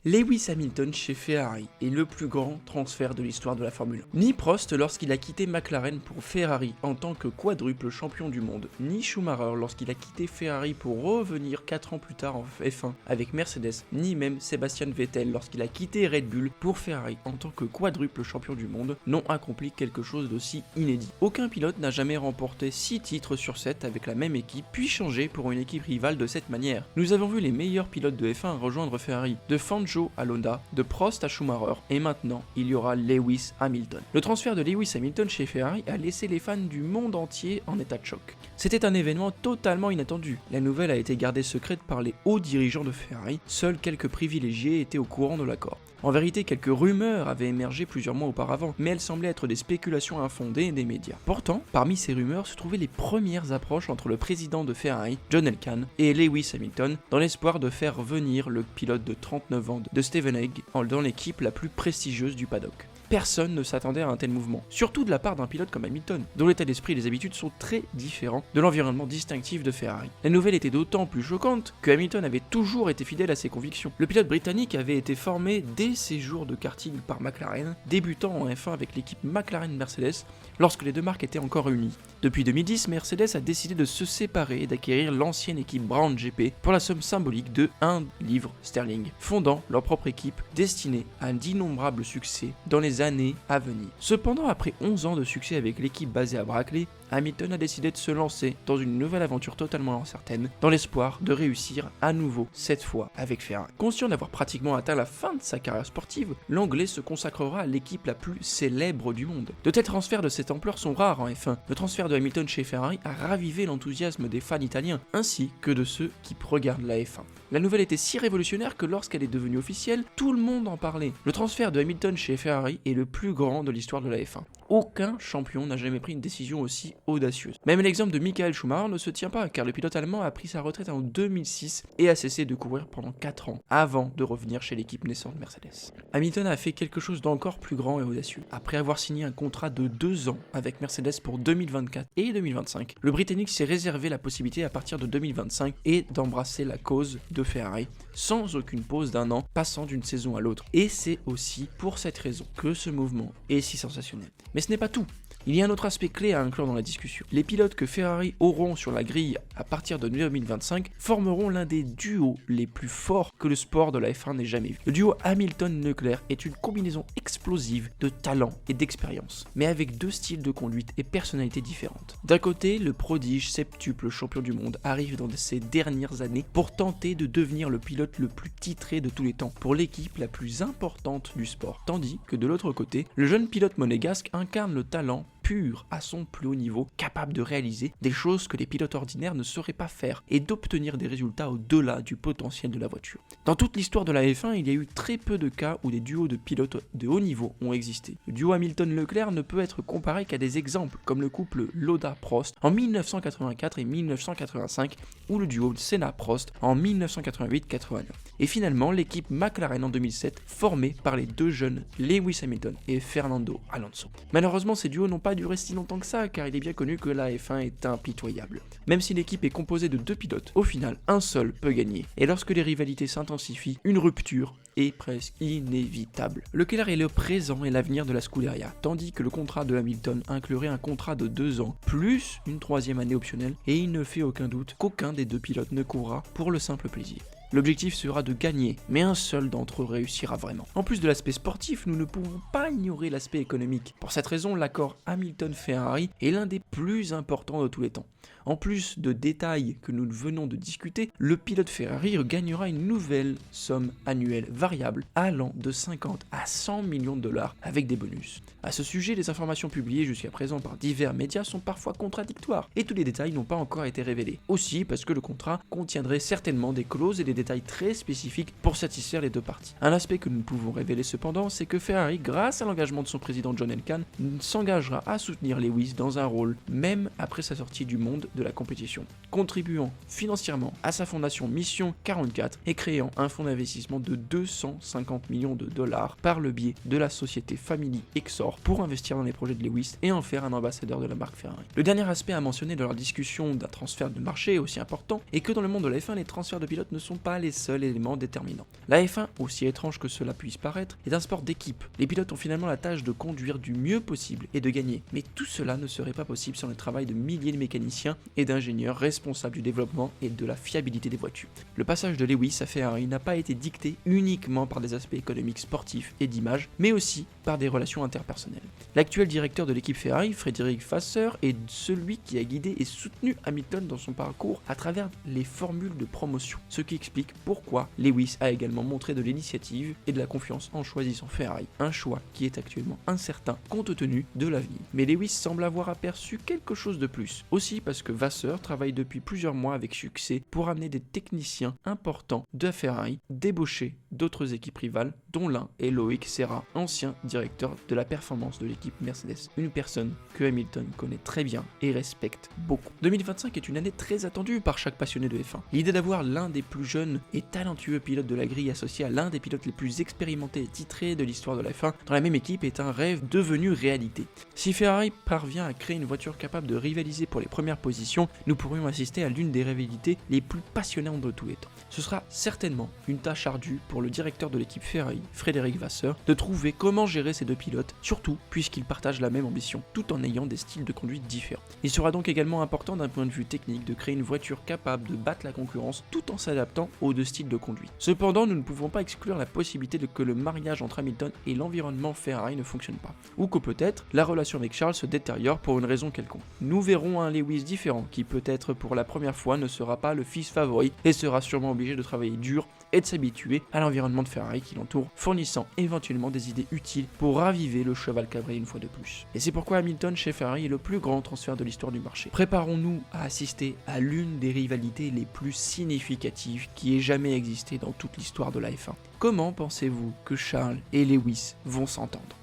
Lewis Hamilton chez Ferrari est le plus grand transfert de l'histoire de la Formule 1. Ni Prost lorsqu'il a quitté McLaren pour Ferrari en tant que quadruple champion du monde, ni Schumacher lorsqu'il a quitté Ferrari pour revenir 4 ans plus tard en F1 avec Mercedes, ni même Sebastian Vettel lorsqu'il a quitté Red Bull pour Ferrari en tant que quadruple champion du monde n'ont accompli quelque chose d'aussi inédit. Aucun pilote n'a jamais remporté 6 titres sur 7 avec la même équipe puis changé pour une équipe rivale de cette manière. Nous avons vu les meilleurs pilotes de F1 rejoindre Ferrari, de Fangio à Honda, de Prost à Schumacher, et maintenant il y aura Lewis Hamilton. Le transfert de Lewis Hamilton chez Ferrari a laissé les fans du monde entier en état de choc. C'était un événement totalement inattendu. La nouvelle a été gardée secrète par les hauts dirigeants de Ferrari, seuls quelques privilégiés étaient au courant de l'accord. En vérité, quelques rumeurs avaient émergé plusieurs mois auparavant, mais elles semblaient être des spéculations infondées des médias. Pourtant, parmi ces rumeurs se trouvaient les premières approches entre le président de Ferrari, John Elkann, et Lewis Hamilton, dans l'espoir de faire venir le pilote de 39 ans de Stephen Hague dans l'équipe la plus prestigieuse du paddock. Personne ne s'attendait à un tel mouvement, surtout de la part d'un pilote comme Hamilton, dont l'état d'esprit et les habitudes sont très différents de l'environnement distinctif de Ferrari. La nouvelle était d'autant plus choquante que Hamilton avait toujours été fidèle à ses convictions. Le pilote britannique avait été formé dès ses jours de karting par McLaren, débutant en F1 avec l'équipe McLaren-Mercedes lorsque les deux marques étaient encore unies. Depuis 2010, Mercedes a décidé de se séparer et d'acquérir l'ancienne équipe Brown GP pour la somme symbolique de 1 livre sterling, fondant leur propre équipe destinée à d'innombrables succès dans les années à venir. Cependant, après 11 ans de succès avec l'équipe basée à Brackley, Hamilton a décidé de se lancer dans une nouvelle aventure totalement incertaine, dans l'espoir de réussir à nouveau, cette fois avec Ferrari. Conscient d'avoir pratiquement atteint la fin de sa carrière sportive, l'Anglais se consacrera à l'équipe la plus célèbre du monde. De tels transferts de cette ampleur sont rares en F1. Le transfert de Hamilton chez Ferrari a ravivé l'enthousiasme des fans italiens, ainsi que de ceux qui regardent la F1. La nouvelle était si révolutionnaire que lorsqu'elle est devenue officielle, tout le monde en parlait. Le transfert de Hamilton chez Ferrari est le plus grand de l'histoire de la F1. Aucun champion n'a jamais pris une décision aussi audacieuse. Même l'exemple de Michael Schumacher ne se tient pas, car le pilote allemand a pris sa retraite en 2006 et a cessé de courir pendant 4 ans, avant de revenir chez l'équipe naissante Mercedes. Hamilton a fait quelque chose d'encore plus grand et audacieux. Après avoir signé un contrat de 2 ans avec Mercedes pour 2024 et 2025, le Britannique s'est réservé la possibilité à partir de 2025 et d'embrasser la cause de Ferrari, sans aucune pause d'1 an, passant d'une saison à l'autre. Et c'est aussi pour cette raison que ce mouvement est si sensationnel. Mais ce n'est pas tout. Il y a un autre aspect clé à inclure dans la discussion. Les pilotes que Ferrari auront sur la grille à partir de 2025 formeront l'un des duos les plus forts que le sport de la F1 n'ait jamais vu. Le duo Hamilton-Leclerc est une combinaison explosive de talent et d'expérience, mais avec 2 styles de conduite et personnalités différentes. D'un côté, le prodige septuple champion du monde arrive dans ces dernières années pour tenter de devenir le pilote le plus titré de tous les temps, pour l'équipe la plus importante du sport. Tandis que de l'autre côté, le jeune pilote monégasque incarne le talent pur à son plus haut niveau, capable de réaliser des choses que les pilotes ordinaires ne sauraient pas faire et d'obtenir des résultats au-delà du potentiel de la voiture. Dans toute l'histoire de la F1, il y a eu très peu de cas où des duos de pilotes de haut niveau ont existé. Le duo Hamilton-Leclerc ne peut être comparé qu'à des exemples comme le couple Lauda-Prost en 1984 et 1985 ou le duo Senna-Prost en 1988-89. Et finalement, l'équipe McLaren en 2007 formée par les 2 jeunes Lewis Hamilton et Fernando Alonso. Malheureusement, ces duos n'ont pas duré si longtemps que ça, car il est bien connu que la F1 est impitoyable. Même si l'équipe est composée de 2 pilotes, au final, un seul peut gagner. Et lorsque les rivalités s'intensifient, une rupture est presque inévitable. Leclerc est le présent et l'avenir de la Scuderia, tandis que le contrat de Hamilton inclurait un contrat de 2 ans, plus une 3e année optionnelle, et il ne fait aucun doute qu'aucun des 2 pilotes ne courra pour le simple plaisir. L'objectif sera de gagner, mais un seul d'entre eux réussira vraiment. En plus de l'aspect sportif, nous ne pouvons pas ignorer l'aspect économique. Pour cette raison, l'accord Hamilton-Ferrari est l'un des plus importants de tous les temps. En plus de détails que nous venons de discuter, le pilote Ferrari gagnera une nouvelle somme annuelle variable allant de 50 à 100 millions de dollars avec des bonus. À ce sujet, les informations publiées jusqu'à présent par divers médias sont parfois contradictoires et tous les détails n'ont pas encore été révélés. Aussi parce que le contrat contiendrait certainement des clauses et des détails très spécifiques pour satisfaire les 2 parties. Un aspect que nous pouvons révéler cependant, c'est que Ferrari, grâce à l'engagement de son président John Elkann, s'engagera à soutenir Lewis dans un rôle, même après sa sortie du monde de la compétition, contribuant financièrement à sa fondation Mission 44 et créant un fonds d'investissement de 250 millions de dollars par le biais de la société Family Exor pour investir dans les projets de Lewis et en faire un ambassadeur de la marque Ferrari. Le dernier aspect à mentionner dans leur discussion d'un transfert de marché aussi important est que dans le monde de la F1, les transferts de pilotes ne sont pas les seuls éléments déterminants. La F1, aussi étrange que cela puisse paraître, est un sport d'équipe. Les pilotes ont finalement la tâche de conduire du mieux possible et de gagner, mais tout cela ne serait pas possible sans le travail de milliers de mécaniciens et d'ingénieurs responsables du développement et de la fiabilité des voitures. Le passage de Lewis à Ferrari n'a pas été dicté uniquement par des aspects économiques, sportifs et d'image, mais aussi par des relations interpersonnelles. L'actuel directeur de l'équipe Ferrari, Frédéric Vasseur, est celui qui a guidé et soutenu Hamilton dans son parcours à travers les formules de promotion, ce qui explique pourquoi Lewis a également montré de l'initiative et de la confiance en choisissant Ferrari, un choix qui est actuellement incertain compte tenu de l'avenir. Mais Lewis semble avoir aperçu quelque chose de plus, aussi parce que Vasseur travaille depuis plusieurs mois avec succès pour amener des techniciens importants de Ferrari débauchés d'autres équipes rivales, dont l'un est Loïc Serra, ancien directeur de la performance de l'équipe Mercedes, une personne que Hamilton connaît très bien et respecte beaucoup. 2025 est une année très attendue par chaque passionné de F1. L'idée d'avoir l'un des plus jeunes et talentueux pilotes de la grille associé à l'un des pilotes les plus expérimentés et titrés de l'histoire de la F1 dans la même équipe est un rêve devenu réalité. Si Ferrari parvient à créer une voiture capable de rivaliser pour les premières positions, nous pourrions assister à l'une des rivalités les plus passionnantes de tous les temps. Ce sera certainement une tâche ardue pour le directeur de l'équipe Ferrari, Frédéric Vasseur, de trouver comment gérer ces deux pilotes, surtout puisqu'ils partagent la même ambition, tout en ayant des styles de conduite différents. Il sera donc également important d'un point de vue technique de créer une voiture capable de battre la concurrence tout en s'adaptant aux deux styles de conduite. Cependant, nous ne pouvons pas exclure la possibilité que le mariage entre Hamilton et l'environnement Ferrari ne fonctionne pas, ou que peut-être la relation avec Charles se détériore pour une raison quelconque. Nous verrons un Lewis différent qui peut-être pour la première fois ne sera pas le fils favori et sera sûrement obligé de travailler dur et de s'habituer à l'environnement de Ferrari qui l'entoure, fournissant éventuellement des idées utiles pour raviver le cheval cabré une fois de plus. Et c'est pourquoi Hamilton chez Ferrari est le plus grand transfert de l'histoire du marché. Préparons-nous à assister à l'une des rivalités les plus significatives qui ait jamais existé dans toute l'histoire de la F1. Comment pensez-vous que Charles et Lewis vont s'entendre ?